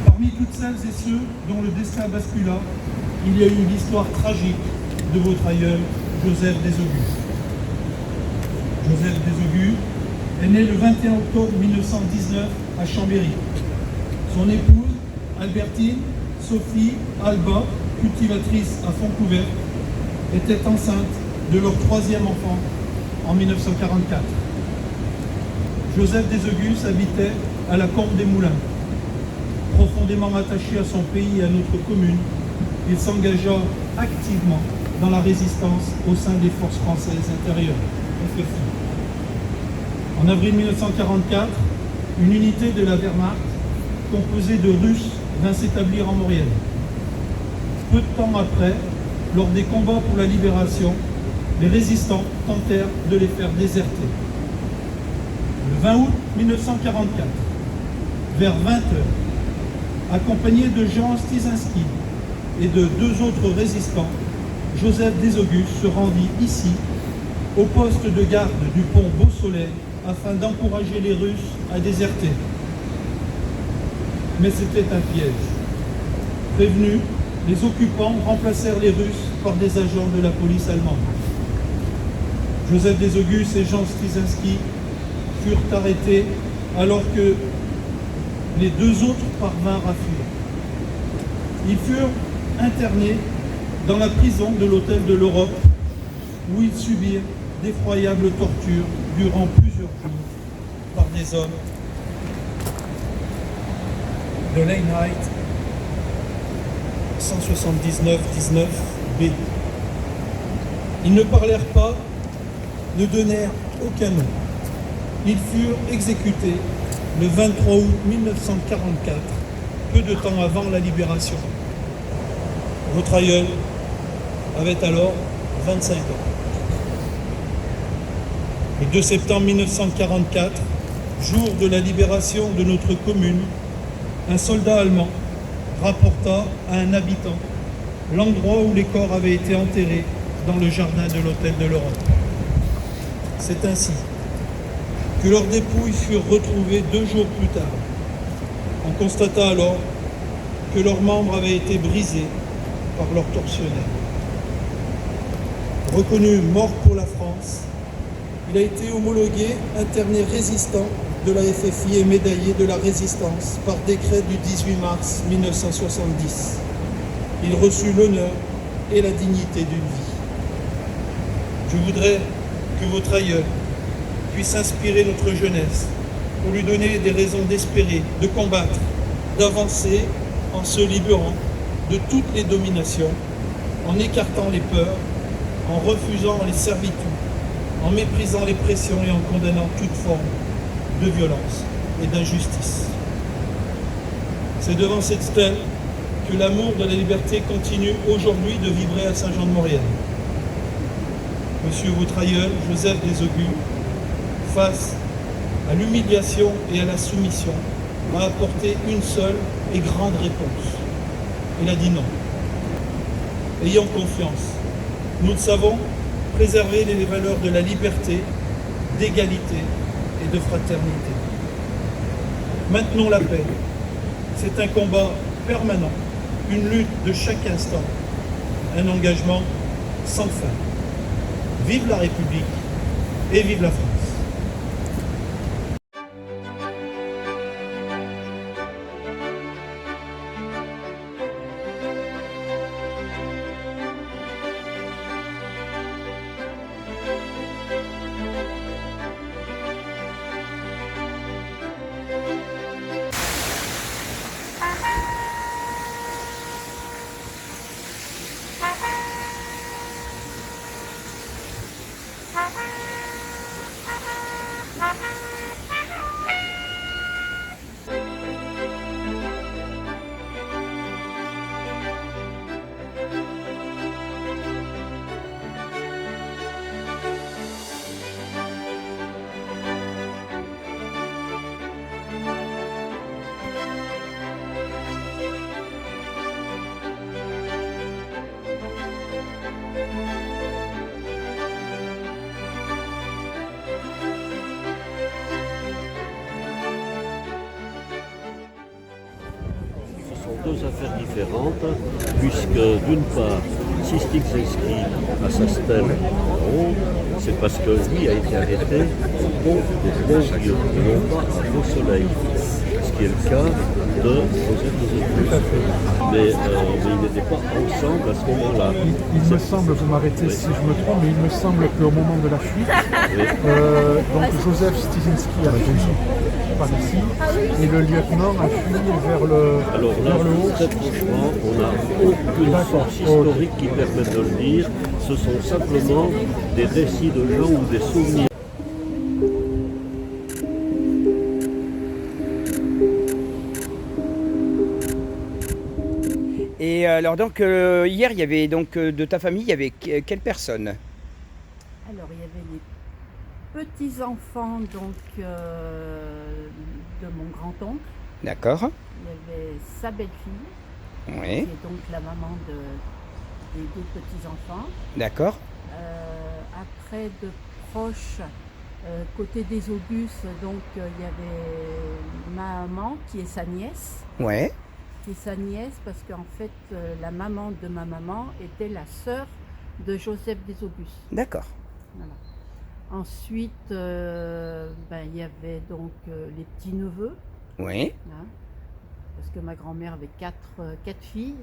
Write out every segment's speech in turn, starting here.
Parmi toutes celles et ceux dont le destin bascula, il y a eu l'histoire tragique de votre aïeul, Joseph Desogus. Joseph Desogus est né le 21 octobre 1919 à Chambéry. Son épouse, Albertine Sophie Alba, cultivatrice à Fontcouvert, était enceinte de leur troisième enfant en 1944. Joseph Desogus habitait à la Combe des Moulins. Profondément attaché à son pays et à notre commune, il s'engagea activement dans la résistance au sein des forces françaises intérieures, FFI. En avril 1944, une unité de la Wehrmacht, composée de Russes, vint s'établir en Maurienne. Peu de temps après, lors des combats pour la libération, les résistants tentèrent de les faire déserter. Le 20 août 1944, vers 20h, accompagné de Jean Stizinski et de deux autres résistants, Joseph Desogus se rendit ici, au poste de garde du pont Beausoleil, afin d'encourager les Russes à déserter. Mais c'était un piège. Prévenus, les occupants remplacèrent les Russes par des agents de la police allemande. Joseph Desogus et Jean Stizinski furent arrêtés alors que les deux autres parvinrent à fuir. Ils furent internés dans la prison de l'Hôtel de l'Europe, où ils subirent d'effroyables tortures durant plusieurs jours par des hommes de l'Einheit 179-19B. Ils ne parlèrent pas, ne donnèrent aucun nom. Ils furent exécutés le 23 août 1944, peu de temps avant la libération. Votre aïeul avait alors 25 ans. Le 2 septembre 1944, jour de la libération de notre commune, un soldat allemand rapporta à un habitant l'endroit où les corps avaient été enterrés dans le jardin de l'Hôtel de l'Europe. C'est ainsi que leurs dépouilles furent retrouvées 2 jours plus tard. On constata alors que leurs membres avaient été brisés par leurs tortionnaires. Reconnu mort pour la France, il a été homologué interné résistant de la FFI et médaillé de la Résistance par décret du 18 mars 1970. Il reçut l'honneur et la dignité d'une vie. Je voudrais que votre aïeul puisse inspirer notre jeunesse pour lui donner des raisons d'espérer, de combattre, d'avancer en se libérant de toutes les dominations, en écartant les peurs, en refusant les servitudes, en méprisant les pressions et en condamnant toute forme de violence et d'injustice. C'est devant cette stèle que l'amour de la liberté continue aujourd'hui de vibrer à Saint-Jean-de-Maurienne. Monsieur votre aïeul, Joseph Desogus, face à l'humiliation et à la soumission, a apporté une seule et grande réponse. Il a dit non. Ayons confiance. Nous le savons, préserver les valeurs de la liberté, d'égalité et de fraternité. Maintenons la paix. C'est un combat permanent, une lutte de chaque instant, un engagement sans fin. Vive la République et vive la France. deux affaires différentes, puisque d'une part, si Styx s'inscrit à sa stèle en haut, c'est parce que lui a été arrêté pour des bons dieux, et non pas un faux soleil, ce qui est le cas de Joseph de Zéphus. Mais ils n'étaient pas ensemble à ce moment-là. Il me semble, vous m'arrêtez si je me trompe, mais il me semble qu'au moment de la fuite, donc Joseph Styzinski a fui par ici, et le lieutenant a fui vers le, Alors là, vers le haut. très franchement, on n'a aucune source historique qui permette de le dire. Ce sont simplement des récits de gens ou des souvenirs. Et alors donc hier il y avait donc de ta famille, il y avait quelle personne? Alors, il y avait les petits-enfants donc de mon grand-oncle. D'accord. Il y avait sa belle-fille, qui Oui. est donc la maman des deux petits-enfants. D'accord. Après, de proches, côté des Augustes, donc il y avait ma maman, qui est sa nièce. Ouais. Qui est sa nièce parce qu'en fait, la maman de ma maman était la sœur de Joseph des Augustes. D'accord. Voilà. Ensuite, il y avait donc les petits-neveux, Oui. hein, parce que ma grand-mère avait quatre filles,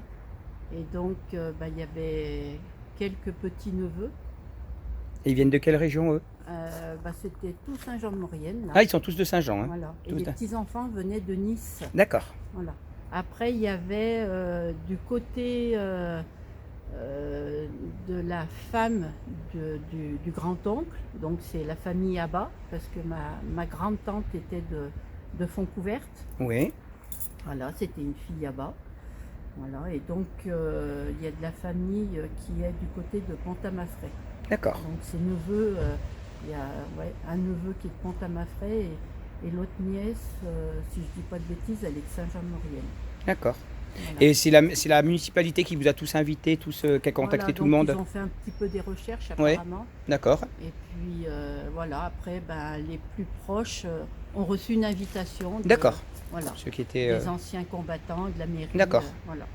et donc il y avait quelques petits-neveux. Et ils viennent de quelle région eux? C'était tout Saint-Jean-de-Maurienne. Ah, ils sont tous de Saint-Jean. Hein. Voilà. Et Tous les de- petits-enfants venaient de Nice. D'accord. Voilà. Après, il y avait du côté de la femme du grand-oncle, donc c'est la famille Abba, parce que ma grande-tante était de Fontcouverte. Oui. Voilà, c'était une fille Abba. Voilà, et donc il y a de la famille qui est du côté de Pont-à-Mafray. D'accord. Donc ses neveux, il y a un neveu qui est de Pont-à-Mafray et l'autre nièce, si je dis pas de bêtises, elle est de Saint-Jean-de-Maurienne. D'accord. Voilà. Et c'est la municipalité qui vous a tous invités, tous qui a contacté Voilà, tout le donc monde? ils ont fait un petit peu des recherches Ouais. apparemment. D'accord. Et puis voilà, après les plus proches ont reçu une invitation. D'accord. Voilà. Ceux qui étaient... Des anciens combattants de la mairie. D'accord. Voilà.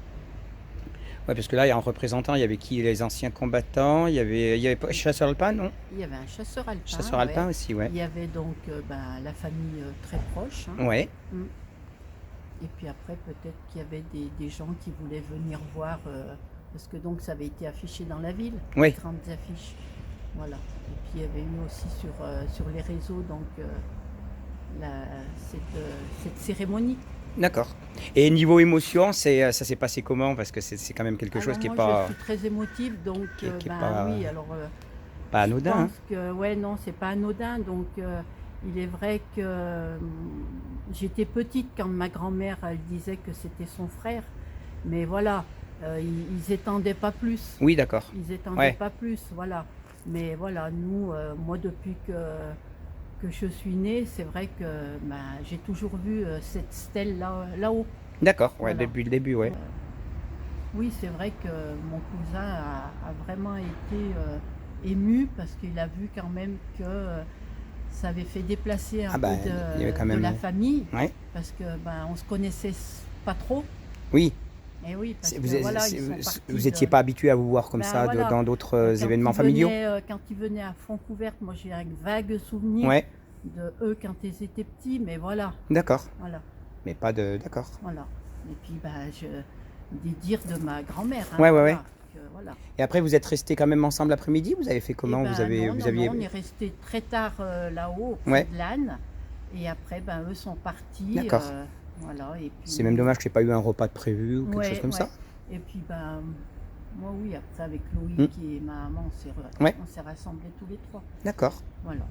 Ouais, parce que là, il y a un représentant, il y avait qui? Les anciens combattants, il y avait pas Chasseur Alpin, non? Il y avait un chasseur alpin. Chasseur Alpin ouais. aussi, ouais. Il y avait donc la famille très proche. Hein. Ouais. Et puis après, peut-être qu'il y avait des gens qui voulaient venir voir, parce que donc ça avait été affiché dans la ville, Oui. les grandes affiches. Voilà. Et puis il y avait eu aussi sur les réseaux donc cette cérémonie. D'accord. Et niveau émotion, ça s'est passé comment? Parce que c'est quand même quelque chose Alors qui est moi, pas, je suis très émotive, donc qui est pas- oui, alors pas je anodin. Hein. pense que ouais, non, c'est pas anodin. Donc il est vrai que j'étais petite quand ma grand-mère elle disait que c'était son frère, mais voilà, ils étendaient pas plus. Oui, d'accord. Ils étendaient Ouais. pas plus, voilà. Mais voilà, nous, moi depuis que je suis née, c'est vrai que j'ai toujours vu cette stèle là-haut. D'accord, ouais, Voilà. depuis le début, ouais. Oui, c'est vrai que mon cousin a vraiment été ému parce qu'il a vu quand même que ça avait fait déplacer un Ah ben, peu il y avait quand de même- la famille, Ouais. parce que on se connaissait pas trop. Oui. Et oui, parce C'est- que voilà, ils sont vous partis étiez de- pas habitué à vous voir comme Ben ça voilà. dans d'autres Quand événements ils familiaux? venaient, quand ils venaient à Fontcouverte, moi j'ai un vague souvenir Ouais, de eux quand ils étaient petits, mais voilà, d'accord. voilà, Mais pas de... D'accord. voilà. Et puis des dires de ma grand-mère. Hein, Ouais, ouais, voilà, ouais. voilà. Et après, vous êtes restés quand même ensemble l'après-midi? Vous avez fait comment? Eh ben, Vous avez... non, vous non, aviez... non, on est resté très tard là-haut, auprès Ouais. de l'âne. Et après, eux sont partis. D'accord. Voilà, et puis, C'est même dommage qu'il n'y ait pas eu un repas de prévu ou quelque Ouais, chose comme ouais. ça? Et puis, moi, oui, après, avec Loïc et ma maman, Ouais. on s'est rassemblés tous les trois. D'accord. Voilà.